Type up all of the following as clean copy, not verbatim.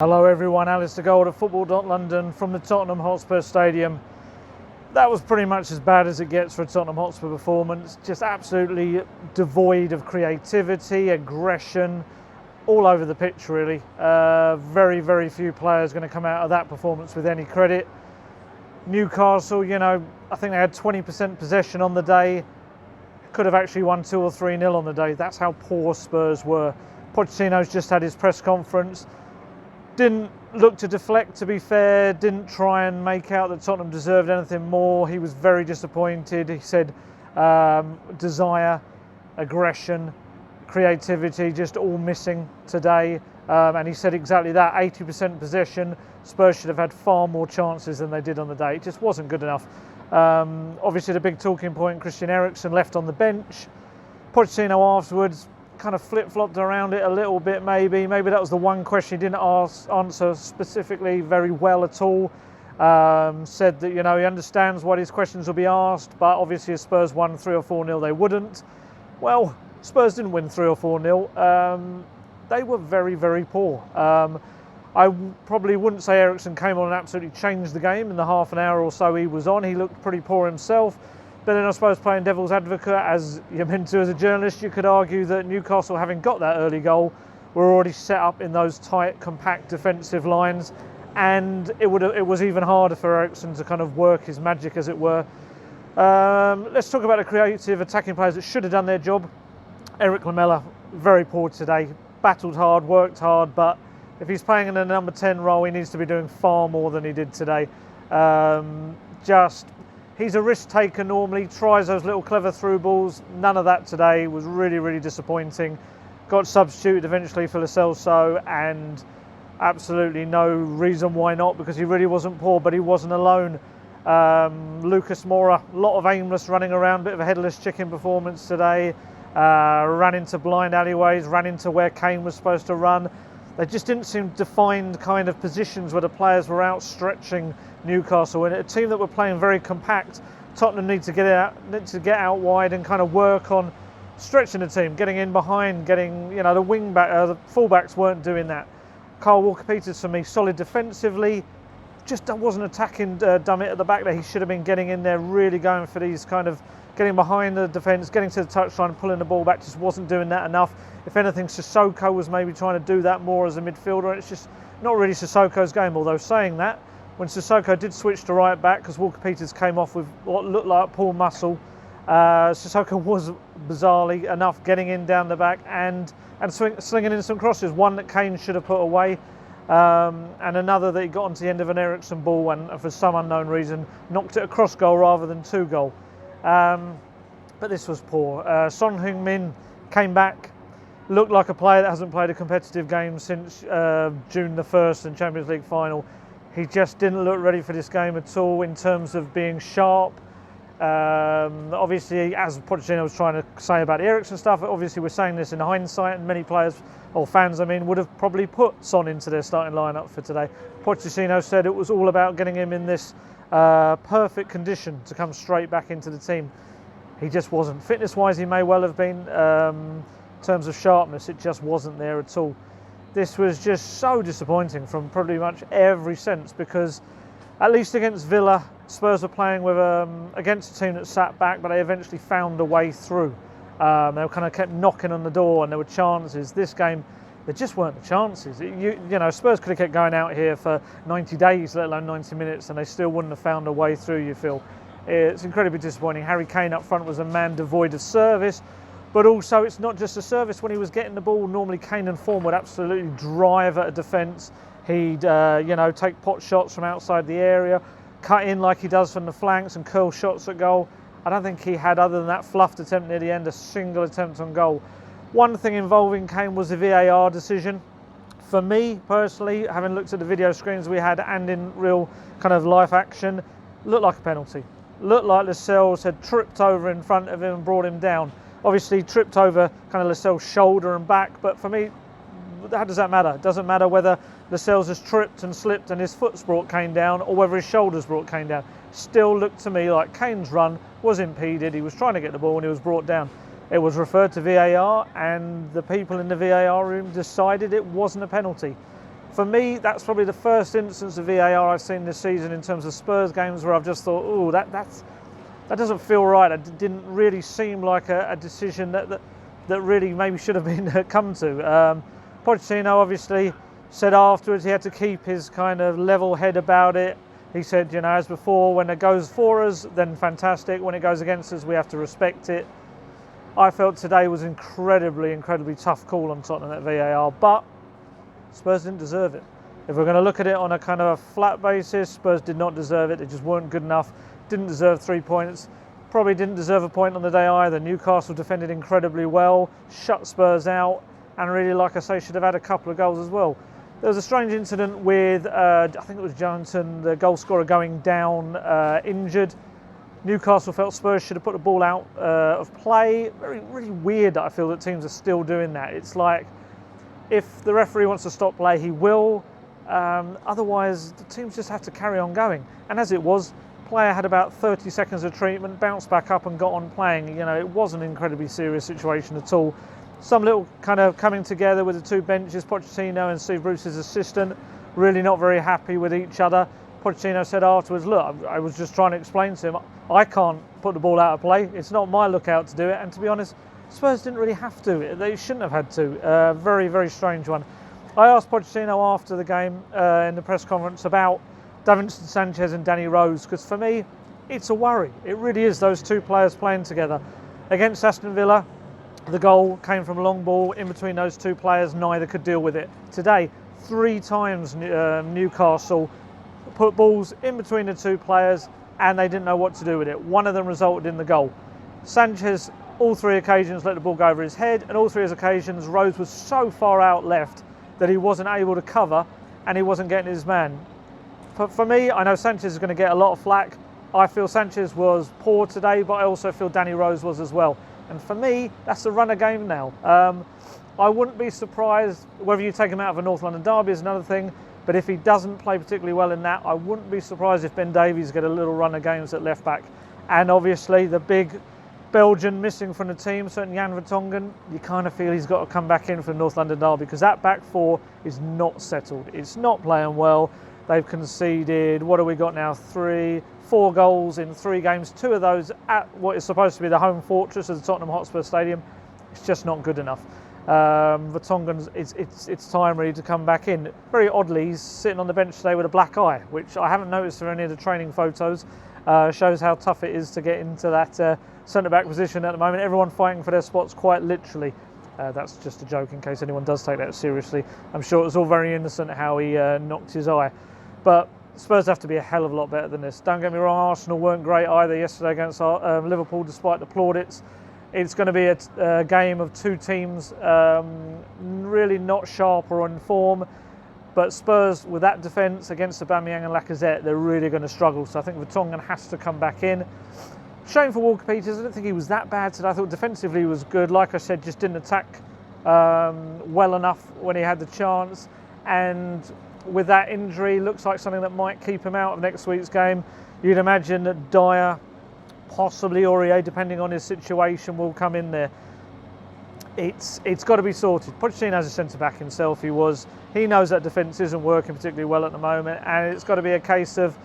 Hello everyone, Alistair Gold at Football.London from the Tottenham Hotspur Stadium. That was pretty much as bad as it gets for a Tottenham Hotspur performance. Just absolutely devoid of creativity, aggression, all over the pitch really. Very few players going to come out of that performance with any credit. Newcastle, I think they had 20% possession on the day. Could have actually won 2 or 3-0 on the day. That's how poor Spurs were. Pochettino's just had his press conference. Didn't look to deflect, to be fair, didn't try and make out that Tottenham deserved anything more. He was very disappointed. He said desire, aggression, creativity, just all missing today. And he said exactly that, 80% possession. Spurs should have had far more chances than they did on the day. It just wasn't good enough. Obviously the big talking point, Christian Eriksen left on the bench. Pochettino afterwards kind of flip-flopped around it a little bit maybe that was the one question he didn't answer specifically very well at all. Said that he understands why these questions will be asked, but obviously if Spurs won 3 or 4-0 they wouldn't. Well, Spurs didn't win 3 or 4-0. They were very poor. I probably wouldn't say Eriksen came on and absolutely changed the game in the half an hour or so he was on. He looked pretty poor himself. But then I suppose playing devil's advocate, as you're meant to as a journalist, you could argue that Newcastle, having got that early goal, were already set up in those tight, compact defensive lines, and it was even harder for Eriksen to kind of work his magic, as it were. Let's talk about the creative attacking players that should have done their job. Eric Lamela, very poor today, battled hard, worked hard, but if he's playing in a number 10 role, he needs to be doing far more than he did today. He's a risk taker normally, tries those little clever through balls. None of that today. Was really disappointing. Got substituted eventually for Lo Celso, and absolutely no reason why not, because he really wasn't poor, but he wasn't alone. Lucas Moura, a lot of aimless running around, bit of a headless chicken performance today. Ran into blind alleyways, ran into where Kane was supposed to run. They just didn't seem defined kind of positions where the players were outstretching Newcastle. And a team that were playing very compact, Tottenham need to get out wide and kind of work on stretching the team, getting in behind, getting the the fullbacks weren't doing that. Kyle Walker-Peters for me solid defensively, just wasn't attacking Dummett at the back there. He should have been getting in there, really going for these kind of getting behind the defence, getting to the touchline, pulling the ball back. Just wasn't doing that enough. If anything, Sissoko was maybe trying to do that more as a midfielder. It's just not really Sissoko's game. Although saying that, when Sissoko did switch to right back, because Walker-Peters came off with what looked like pull muscle, Sissoko was bizarrely enough getting in down the back and slinging in some crosses. One that Kane should have put away, and another that he got onto the end of an Eriksen ball and for some unknown reason knocked it across goal rather than to goal. But this was poor. Son Heung-min came back, looked like a player that hasn't played a competitive game since June the 1st and Champions League final. He just didn't look ready for this game at all in terms of being sharp. Obviously, as Pochettino was trying to say about the Eriksen stuff, obviously we're saying this in hindsight, and many players, or fans would have probably put Son into their starting lineup for today. Pochettino said it was all about getting him in this perfect condition to come straight back into the team. He just wasn't. Fitness-wise, he may well have been. In terms of sharpness, it just wasn't there at all. This was just so disappointing from pretty much every sense, because at least against Villa, Spurs were playing with against a team that sat back, but they eventually found a way through. They kind of kept knocking on the door, and there were chances. This game, there just weren't the chances. Spurs could have kept going out here for 90 days, let alone 90 minutes, and they still wouldn't have found a way through, you feel. It's incredibly disappointing. Harry Kane up front was a man devoid of service, but also it's not just a service. When he was getting the ball, normally Kane in form would absolutely drive at a defence. He'd take pot shots from outside the area, cut in like he does from the flanks and curl shots at goal. I don't think he had, other than that fluffed attempt near the end, a single attempt on goal. One thing involving Kane was the VAR decision. For me personally, having looked at the video screens we had and in real kind of life action, looked like a penalty. Looked like Lascelles had tripped over in front of him and brought him down. Obviously tripped over kind of Lascelles' shoulder and back, but for me, how does that matter? It doesn't matter whether Lascelles has tripped and slipped and his foot's brought Kane down, or whether his shoulder's brought Kane down. Still looked to me like Kane's run was impeded. He was trying to get the ball and he was brought down. It was referred to VAR, and the people in the VAR room decided it wasn't a penalty. For me, that's probably the first instance of VAR I've seen this season in terms of Spurs games where I've just thought, oh, that doesn't feel right. It didn't really seem like a decision that really maybe should have been come to. Pochettino obviously said afterwards he had to keep his kind of level head about it. He said, as before, when it goes for us, then fantastic. When it goes against us, we have to respect it. I felt today was incredibly tough call on Tottenham at VAR, but Spurs didn't deserve it. If we're going to look at it on a kind of a flat basis, Spurs did not deserve it. They just weren't good enough. Didn't deserve 3 points. Probably didn't deserve a point on the day either. Newcastle defended incredibly well, shut Spurs out, and really, like I say, should have had a couple of goals as well. There was a strange incident with, I think it was Johnson, the goal scorer, going down injured. Newcastle felt Spurs should have put the ball out of play. Really weird that I feel that teams are still doing that. It's like, if the referee wants to stop play, he will. Otherwise, the teams just have to carry on going. And as it was, player had about 30 seconds of treatment, bounced back up and got on playing. It was an incredibly serious situation at all. Some little kind of coming together with the two benches, Pochettino and Steve Bruce's assistant, really not very happy with each other. Pochettino said afterwards, look, I was just trying to explain to him, I can't put the ball out of play. It's not my lookout to do it. And to be honest, Spurs didn't really have to. They shouldn't have had to. Very strange one. I asked Pochettino after the game in the press conference about Davinson Sanchez and Danny Rose, because for me, it's a worry. It really is, those two players playing together. Against Aston Villa, the goal came from a long ball in between those two players. Neither could deal with it. Today, 3 times Newcastle put balls in between the two players and they didn't know what to do with it. One of them resulted in the goal. Sanchez, all 3 occasions, let the ball go over his head, and all 3 occasions, Rose was so far out left that he wasn't able to cover and he wasn't getting his man. For me, I know Sanchez is going to get a lot of flack. I feel Sanchez was poor today, but I also feel Danny Rose was as well. And for me, that's a runner game now. I wouldn't be surprised, whether you take him out of a North London derby is another thing, but if he doesn't play particularly well in that, I wouldn't be surprised if Ben Davies get a little run of games at left back. And obviously the big Belgian missing from the team, certainly Jan Vertonghen, you kind of feel he's got to come back in for the North London derby, because that back 4 is not settled. It's not playing well. They've conceded, what have we got now, 4 goals in 3 games, 2 of those at what is supposed to be the home fortress of the Tottenham Hotspur Stadium. It's just not good enough. Vertonghen, it's time really to come back in. Very oddly, he's sitting on the bench today with a black eye, which I haven't noticed for any of the training photos. Shows how tough it is to get into that centre-back position at the moment. Everyone fighting for their spots quite literally. That's just a joke in case anyone does take that seriously. I'm sure it was all very innocent how he knocked his eye. But Spurs have to be a hell of a lot better than this. Don't get me wrong, Arsenal weren't great either yesterday against Liverpool, despite the plaudits. It's going to be a game of 2 teams really not sharp or in form. But Spurs, with that defence against Aubameyang and Lacazette, they're really going to struggle. So I think Vertonghen has to come back in. Shame for Walker Peters. I don't think he was that bad today. I thought defensively he was good. Like I said, just didn't attack well enough when he had the chance. And with that injury, looks like something that might keep him out of next week's game. You'd imagine that Dyer, possibly Aurier, depending on his situation, will come in there. It's got to be sorted. Pochettino has a centre-back himself. He knows that defence isn't working particularly well at the moment, and it's got to be a case of,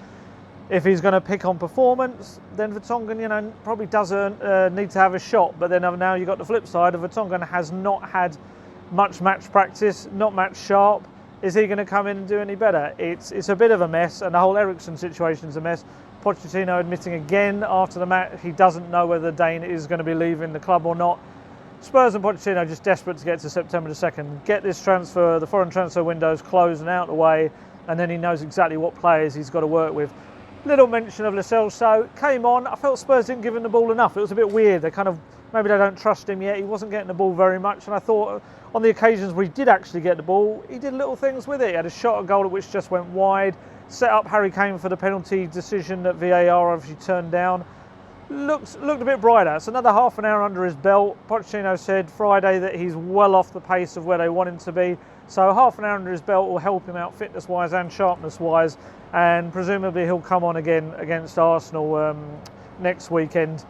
if he's going to pick on performance, then Vertonghen, probably doesn't need to have a shot. But then now you've got the flip side of Vertonghen has not had much match practice, not match sharp. Is he going to come in and do any better? It's a bit of a mess, and the whole Eriksen situation is a mess. Pochettino admitting again after the match he doesn't know whether Dane is going to be leaving the club or not. Spurs and Pochettino just desperate to get to September the 2nd, get this transfer, the foreign transfer windows closed and out of the way, and then he knows exactly what players he's got to work with. Little mention of Lo Celso, came on. I felt Spurs didn't give him the ball enough. It was a bit weird. Maybe they don't trust him yet. He wasn't getting the ball very much, and I thought on the occasions where he did actually get the ball, he did little things with it. He had a shot at goal which just went wide, set up Harry Kane for the penalty decision that VAR obviously turned down. Looked a bit brighter. It's another half an hour under his belt. Pochettino said Friday that he's well off the pace of where they want him to be. So half an hour under his belt will help him out fitness-wise and sharpness-wise, and presumably he'll come on again against Arsenal next weekend.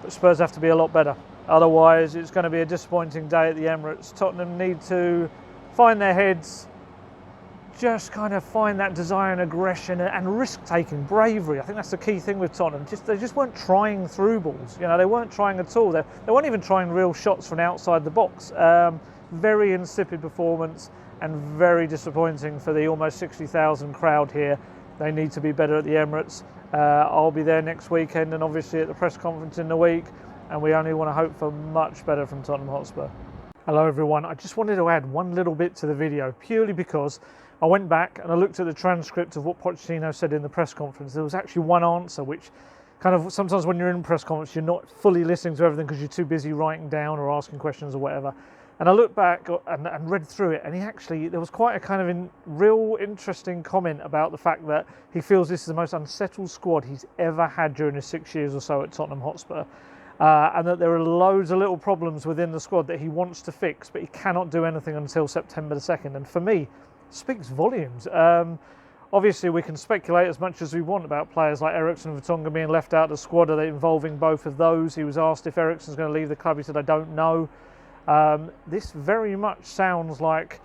But Spurs have to be a lot better. Otherwise, it's going to be a disappointing day at the Emirates. Tottenham need to find their heads, just kind of find that desire and aggression and risk-taking, bravery. I think that's the key thing with Tottenham. They just weren't trying through balls. You know, they weren't trying at all. They weren't even trying real shots from outside the box. Very insipid performance and very disappointing for the almost 60,000 crowd here. They need to be better at the Emirates. I'll be there next weekend and obviously at the press conference in the week, and we only want to hope for much better from Tottenham Hotspur. Hello everyone, I just wanted to add one little bit to the video purely because I went back and I looked at the transcript of what Pochettino said in the press conference. There was actually one answer which kind of, sometimes when you're in press conference you're not fully listening to everything because you're too busy writing down or asking questions or whatever. And I looked back and read through it, and there was quite a kind of real interesting comment about the fact that he feels this is the most unsettled squad he's ever had during his 6 years or so at Tottenham Hotspur. And that there are loads of little problems within the squad that he wants to fix, but he cannot do anything until September the 2nd. And for me, speaks volumes. Obviously, we can speculate as much as we want about players like Eriksen and Vertonghen being left out of the squad. Are they involving both of those? He was asked if Eriksen's going to leave the club. He said, I don't know. This very much sounds like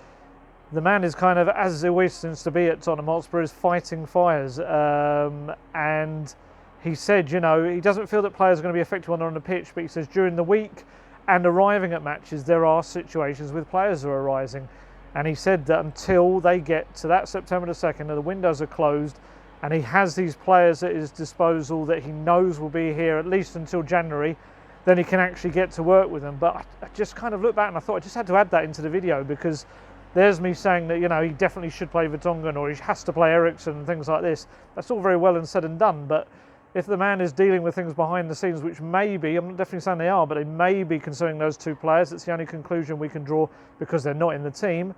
the man is kind of, as he always seems to be at Tottenham Hotspur, is fighting fires. And he said, you know, he doesn't feel that players are going to be affected when they're on the pitch, but he says during the week and arriving at matches, there are situations with players who are arising. And he said that until they get to that September the 2nd, and the windows are closed, and he has these players at his disposal that he knows will be here at least until January, then he can actually get to work with them. But I just kind of looked back and I thought I just had to add that into the video, because there's me saying that, you know, he definitely should play Vertonghen or he has to play Eriksen and things like this. That's all very well and said and done, but if the man is dealing with things behind the scenes, which maybe, I'm not definitely saying they are, but they may be concerning those two players, it's the only conclusion we can draw because they're not in the team,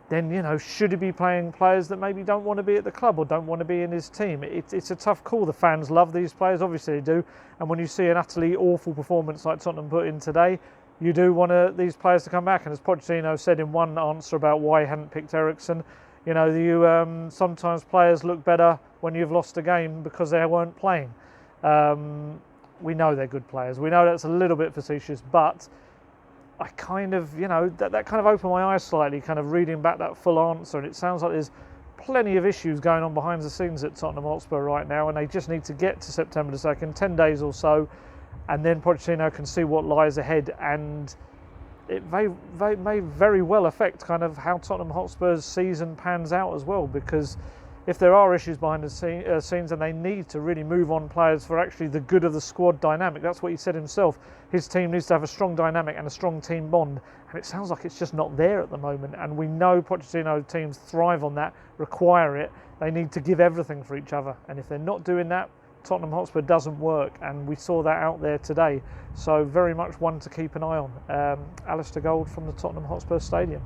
then, you know, should he be playing players that maybe don't want to be at the club or don't want to be in his team? It's a tough call. The fans love these players, obviously they do, and when you see an utterly awful performance like Tottenham put in today, you do want these players to come back. And as Pochettino said in one answer about why he hadn't picked Eriksen, you know, sometimes players look better when you've lost a game because they weren't playing. We know they're good players. We know that's a little bit facetious, but I kind of, you know, that kind of opened my eyes slightly, kind of reading back that full answer, and it sounds like there's plenty of issues going on behind the scenes at Tottenham Hotspur right now, and they just need to get to September the 2nd, 10 days or so, and then Pochettino can see what lies ahead, and it may very well affect kind of how Tottenham Hotspur's season pans out as well, because if there are issues behind the scenes and they need to really move on players for actually the good of the squad dynamic, that's what he said himself, his team needs to have a strong dynamic and a strong team bond, and it sounds like it's just not there at the moment, and we know Pochettino teams thrive on that, require it, they need to give everything for each other, and if they're not doing that, Tottenham Hotspur doesn't work, and we saw that out there today, so very much one to keep an eye on. Alistair Gold from the Tottenham Hotspur Stadium.